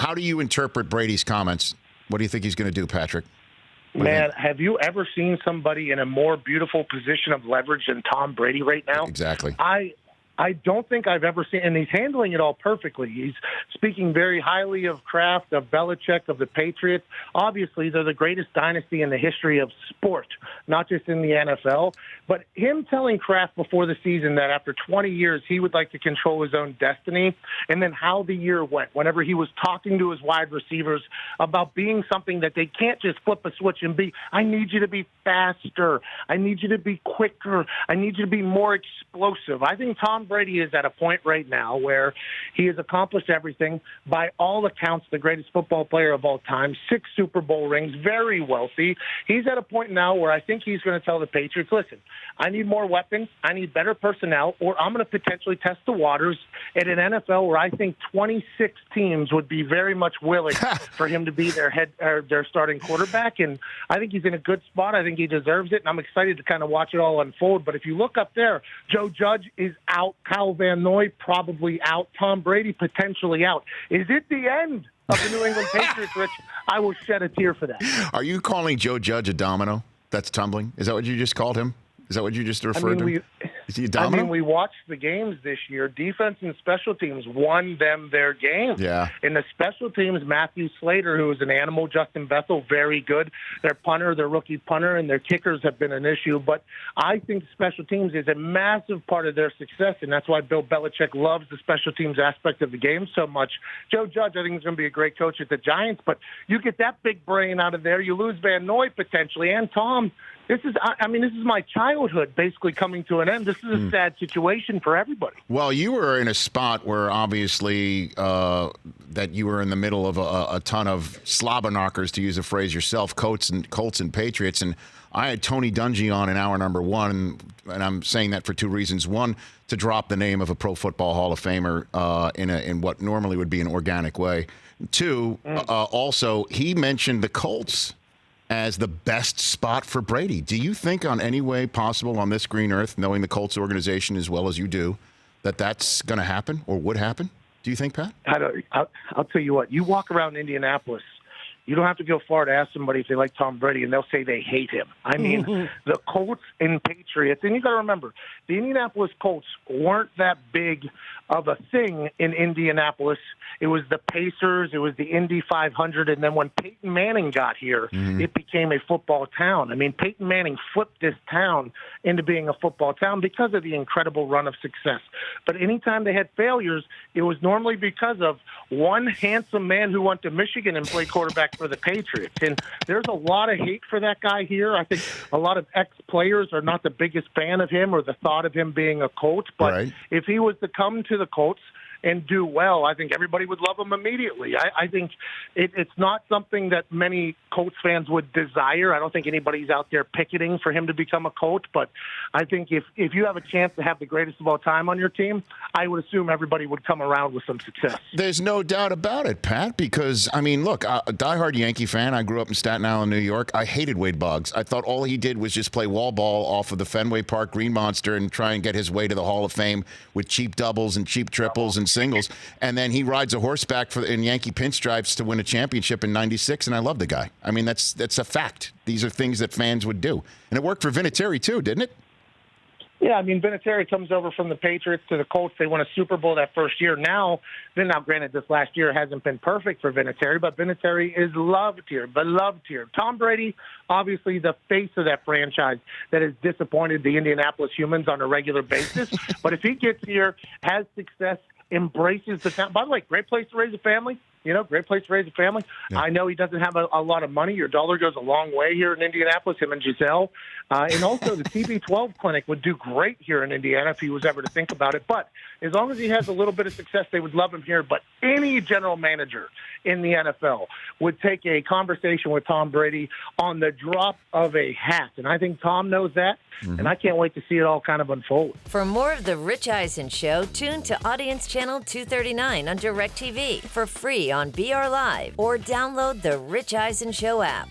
how do you interpret Brady's comments? What do you think he's going to do, Patrick? Man, have you ever seen somebody in a more beautiful position of leverage than Tom Brady right now? Exactly. I don't think I've ever seen, and he's handling it all perfectly. He's speaking very highly of Kraft, of Belichick, of the Patriots. Obviously, they're the greatest dynasty in the history of sport, not just in the NFL. But him telling Kraft before the season that after 20 years he would like to control his own destiny, and then how the year went, whenever he was talking to his wide receivers about being something that they can't just flip a switch and be, I need you to be faster. I need you to be quicker. I need you to be more explosive. I think Tom Brady is at a point right now where he has accomplished everything. By all accounts, the greatest football player of all time, 6 Super Bowl rings, very wealthy. He's at a point now where I think he's going to tell the Patriots, listen, I need more weapons, I need better personnel, or I'm going to potentially test the waters at an NFL where I think 26 teams would be very much willing for him to be their starting quarterback. And I think he's in a good spot. I think he deserves it, and I'm excited to kind of watch it all unfold. But if you look up there, Joe Judge is out. Kyle Van Noy probably out. Tom Brady potentially out. Is it the end of the New England Patriots, Rich? I will shed a tear for that. Are you calling Joe Judge a domino that's tumbling? Is that what you just called him? Is that what you just referred to? Is he a domino? I mean, we watched the games this year. Defense and special teams won them their games. Yeah. In the special teams, Matthew Slater, who is an animal, Justin Bethel, very good. Their punter, their rookie punter, and their kickers have been an issue. But I think special teams is a massive part of their success, and that's why Bill Belichick loves the special teams aspect of the game so much. Joe Judge, I think, is going to be a great coach at the Giants, but you get that big brain out of there. You lose Van Noy potentially, and Tom. This is my childhood basically coming to an end. This is a sad situation for everybody. Well, you were in a spot where obviously that you were in the middle of a ton of slobber knockers, to use a phrase yourself, Colts and Patriots. And I had Tony Dungy on in hour number 1, and I'm saying that for 2 reasons. One, to drop the name of a Pro Football Hall of Famer in what normally would be an organic way. 2, also, he mentioned the Colts as the best spot for Brady. Do you think on any way possible on this green earth, knowing the Colts organization as well as you do, that that's going to happen or would happen? Do you think, Pat? I'll tell you what. You walk around Indianapolis, you don't have to go far to ask somebody if they like Tom Brady, and they'll say they hate him. I mean, the Colts and Patriots, and you got to remember, the Indianapolis Colts weren't that big of a thing in Indianapolis. It was the Pacers, it was the Indy 500, and then when Peyton Manning got here, it became a football town. I mean, Peyton Manning flipped this town into being a football town because of the incredible run of success. But anytime they had failures, it was normally because of one handsome man who went to Michigan and played quarterback for the Patriots. And there's a lot of hate for that guy here. I think a lot of ex-players are not the biggest fan of him or the thought of him being a Colt. But if he was to come to the Colts and do well, I think everybody would love him immediately. I think it's not something that many Colts fans would desire. I don't think anybody's out there picketing for him to become a Colt, but I think if you have a chance to have the greatest of all time on your team, I would assume everybody would come around with some success. There's no doubt about it, Pat, because, I mean, look, a diehard Yankee fan. I grew up in Staten Island, New York. I hated Wade Boggs. I thought all he did was just play wall ball off of the Fenway Park Green Monster and try and get his way to the Hall of Fame with cheap doubles and cheap triples and singles. And then he rides a horseback in Yankee pinstripes to win a championship in '96, and I love the guy. I mean, that's a fact. These are things that fans would do. And it worked for Vinatieri, too, didn't it? Yeah, I mean, Vinatieri comes over from the Patriots to the Colts. They won a Super Bowl that first year. Now, granted, this last year hasn't been perfect for Vinatieri, but Vinatieri is loved here, beloved here. Tom Brady, obviously the face of that franchise that has disappointed the Indianapolis humans on a regular basis. But if he gets here, has success, embraces the town. By the way, great place to raise a family. Great place to raise a family. Yeah. I know he doesn't have a lot of money. Your dollar goes a long way here in Indianapolis, him and Giselle. And also the TB12 clinic would do great here in Indiana if he was ever to think about it. But as long as he has a little bit of success, they would love him here. But any general manager in the NFL would take a conversation with Tom Brady on the drop of a hat. And I think Tom knows that. And I can't wait to see it all kind of unfold. For more of The Rich Eisen Show, tune to Audience Channel 239 on DirecTV for free on BR Live or download the Rich Eisen Show app.